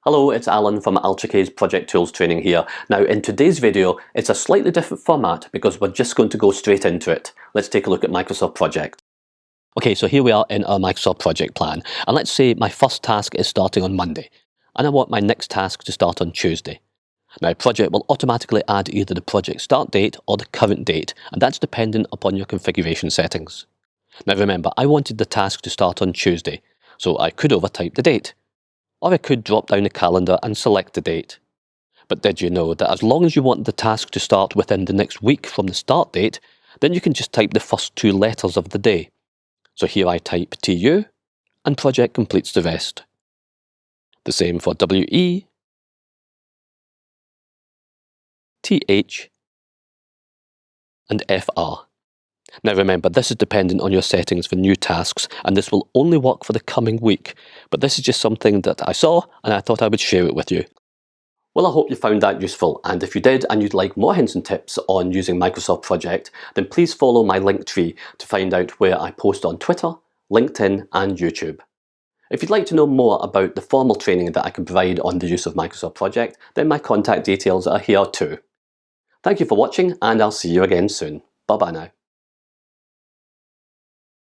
Hello, it's Alan from Alchichaze Project Tools Training here. Now in today's video, it's a slightly different format because we're just going to go straight into it. Let's take a look at Microsoft Project. Okay, so here we are in our Microsoft Project plan. And let's say my first task is starting on Monday. And I want my next task to start on Tuesday. Now Project will automatically add either the project start date or the current date, and that's dependent upon your configuration settings. Now remember, I wanted the task to start on Tuesday, so I could overtype the date. Or I could drop down the calendar and select the date. But did you know that as long as you want the task to start within the next week from the start date, then you can just type the first two letters of the day. So here I type TU, and Project completes the rest. The same for WE, TH, and FR. Now remember, this is dependent on your settings for new tasks, and this will only work for the coming week, but this is just something that I saw and I thought I would share it with you. Well, I hope you found that useful, and if you did and you'd like more hints and tips on using Microsoft Project, then please follow my link tree to find out where I post on Twitter, LinkedIn and YouTube. If you'd like to know more about the formal training that I can provide on the use of Microsoft Project, then my contact details are here too. Thank you for watching, and I'll see you again soon. Bye bye now.